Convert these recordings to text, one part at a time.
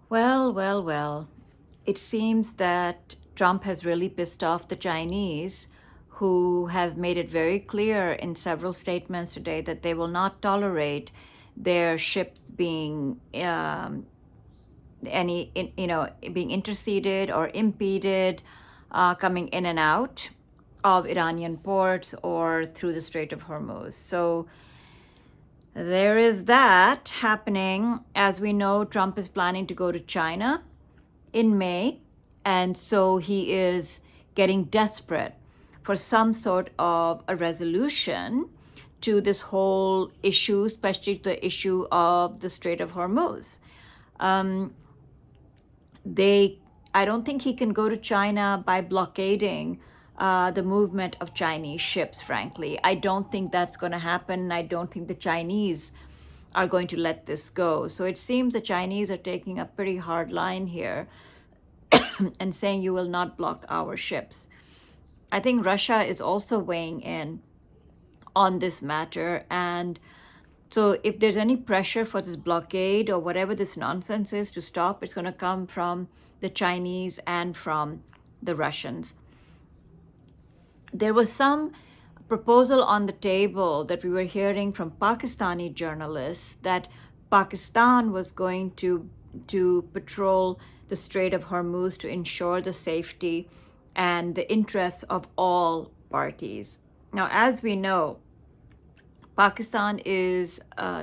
Well. It seems that Trump has really pissed off the Chinese, who have made it very clear in several statements today that they will not tolerate their ships being being interceded or impeded, coming in and out of Iranian ports or through the Strait of Hormuz. So there is that happening. As we know, Trump is planning to go to China in May, and so he is getting desperate for some sort of a resolution to this whole issue, especially the issue of the Strait of Hormuz. Um, they I don't think he can go to China by blockading the movement of Chinese ships, frankly. I don't think that's going to happen. I don't think the Chinese are going to let this go. So it seems the Chinese are taking a pretty hard line here and saying you will not block our ships. I think Russia is also weighing in on this matter. And so if there's any pressure for this blockade or whatever this nonsense is to stop, it's going to come from the Chinese and from the Russians. There was some proposal on the table that we were hearing from Pakistani journalists that Pakistan was going to patrol the Strait of Hormuz to ensure the safety and the interests of all parties. Now, as we know, Pakistan is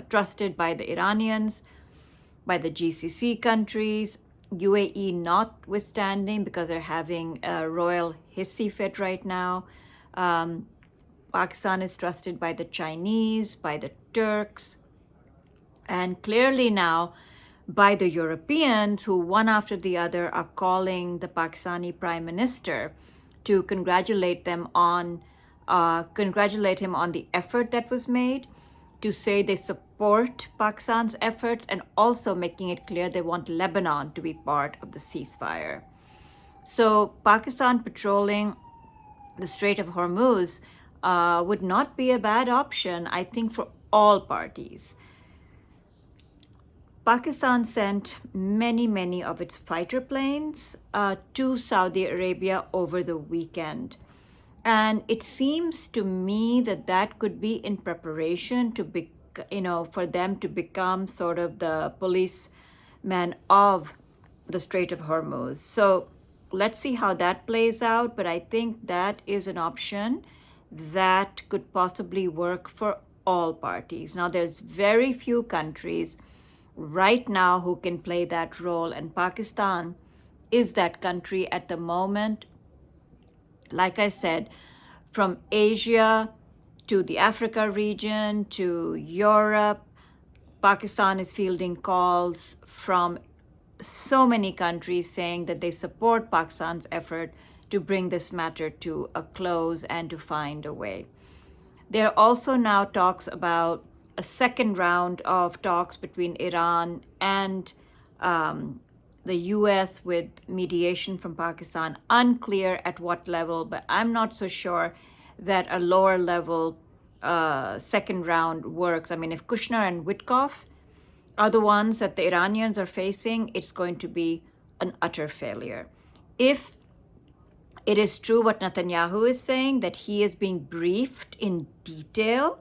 trusted by the Iranians, by the GCC countries, UAE notwithstanding, because they're having a royal hissy fit right now. Pakistan is trusted by the Chinese, by the Turks, and clearly now by the Europeans, who one after the other are calling the Pakistani Prime Minister to congratulate him on the effort that was made, to say they support Pakistan's efforts, and also making it clear they want Lebanon to be part of the ceasefire. So Pakistan patrolling the Strait of Hormuz would not be a bad option, I think, for all parties. Pakistan sent many of its fighter planes to Saudi Arabia over the weekend. And it seems to me that that could be in preparation to be, for them to become sort of the policemen of the Strait of Hormuz. So let's see how that plays out. But I think that is an option that could possibly work for all parties. Now, there's very few countries right now who can play that role, and Pakistan is that country at the moment. Like I said, from Asia to the Africa region to Europe, Pakistan is fielding calls from so many countries saying that they support Pakistan's effort to bring this matter to a close and to find a way. There are also now talks about a second round of talks between Iran and the US with mediation from Pakistan. Unclear at what level, but I'm not so sure that a lower level second round works. I mean, if Kushner and Witkoff are the ones that the Iranians are facing, it's going to be an utter failure. If it is true what Netanyahu is saying, that he is being briefed in detail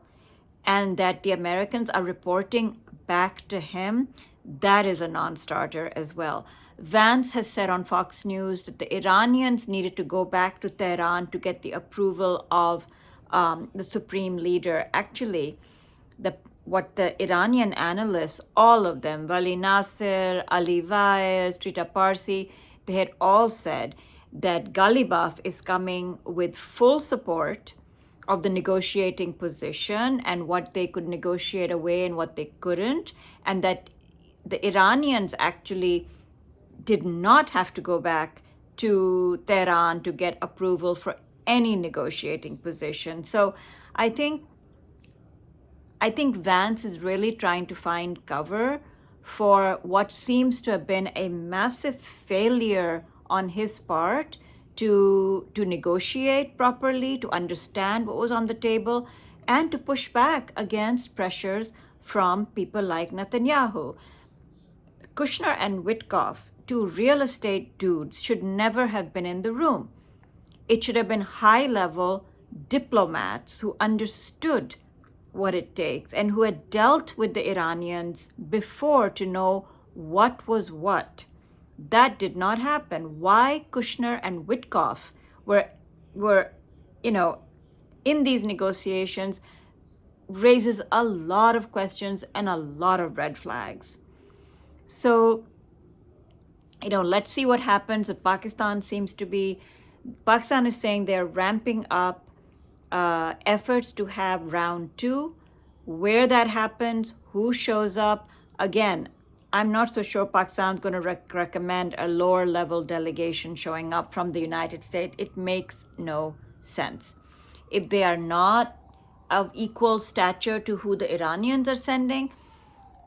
and that the Americans are reporting back to him, that is a non-starter as well. Vance has said on Fox News that the Iranians needed to go back to Tehran to get the approval of the supreme leader. Actually, what the Iranian analysts, all of them, Vali Nasser, Ali Vaez, Trita Parsi, they had all said that Ghalibaf is coming with full support of the negotiating position and what they could negotiate away and what they couldn't, and that the Iranians actually did not have to go back to Tehran to get approval for any negotiating position. So I think Vance is really trying to find cover for what seems to have been a massive failure on his part to negotiate properly, to understand what was on the table, and to push back against pressures from people like Netanyahu. Kushner and Witkoff, two real estate dudes, should never have been in the room. It should have been high-level diplomats who understood what it takes and who had dealt with the Iranians before to know what was what. That did not happen. Why Kushner and Witkoff were in these negotiations raises a lot of questions and a lot of red flags. So, let's see what happens. Pakistan is saying they're ramping up efforts to have round two. Where that happens, who shows up, again, I'm not so sure Pakistan's going to recommend a lower level delegation showing up from the United States. It makes no sense. If they are not of equal stature to who the Iranians are sending,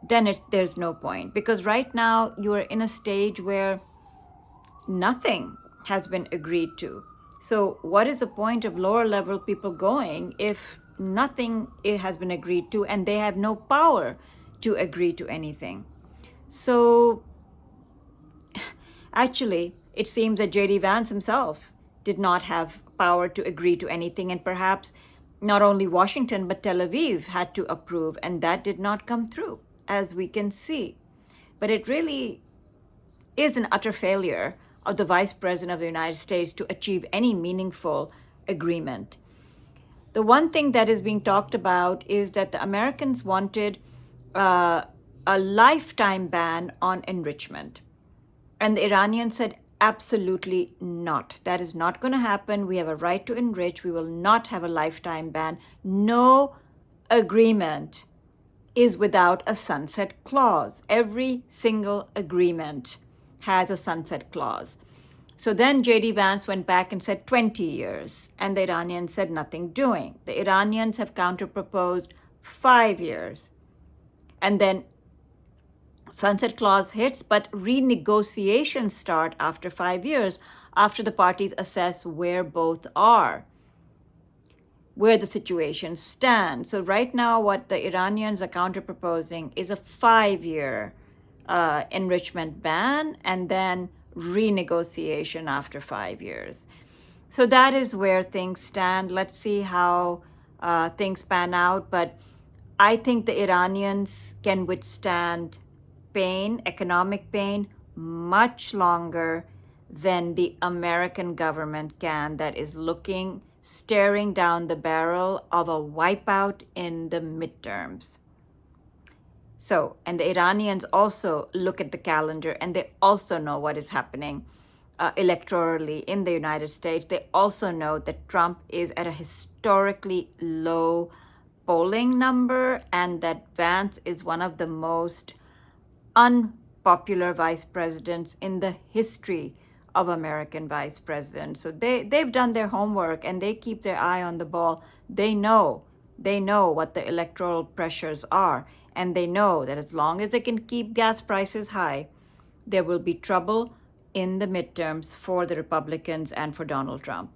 then there's no point. Because right now you are in a stage where nothing has been agreed to. So what is the point of lower level people going if nothing has been agreed to and they have no power to agree to anything? So actually, it seems that J.D. Vance himself did not have power to agree to anything, and perhaps not only Washington but Tel Aviv had to approve, and that did not come through, as we can see. But it really is an utter failure of the Vice President of the United States to achieve any meaningful agreement. The one thing that is being talked about is that the Americans wanted a lifetime ban on enrichment. And the Iranians said, absolutely not. That is not going to happen. We have a right to enrich. We will not have a lifetime ban. No agreement is without a sunset clause. Every single agreement has a sunset clause. So then J.D. Vance went back and said 20 years, and the Iranians said nothing doing. The Iranians have counterproposed 5 years. And then sunset clause hits, but renegotiations start after 5 years, after the parties assess where both are, where the situation stands. So right now, what the Iranians are counterproposing is a 5-year enrichment ban and then renegotiation after 5 years. So that is where things stand. Let's see how things pan out. But I think the Iranians can withstand pain, economic pain, much longer than the American government can, that is staring down the barrel of a wipeout in the midterms. So, and the Iranians also look at the calendar and they also know what is happening electorally in the United States. They also know that Trump is at a historically low polling number and that Vance is one of the most unpopular vice presidents in the history of American vice presidents. So they've done their homework and they keep their eye on the ball. They know what the electoral pressures are, and they know that as long as they can keep gas prices high, there will be trouble in the midterms for the Republicans and for Donald Trump.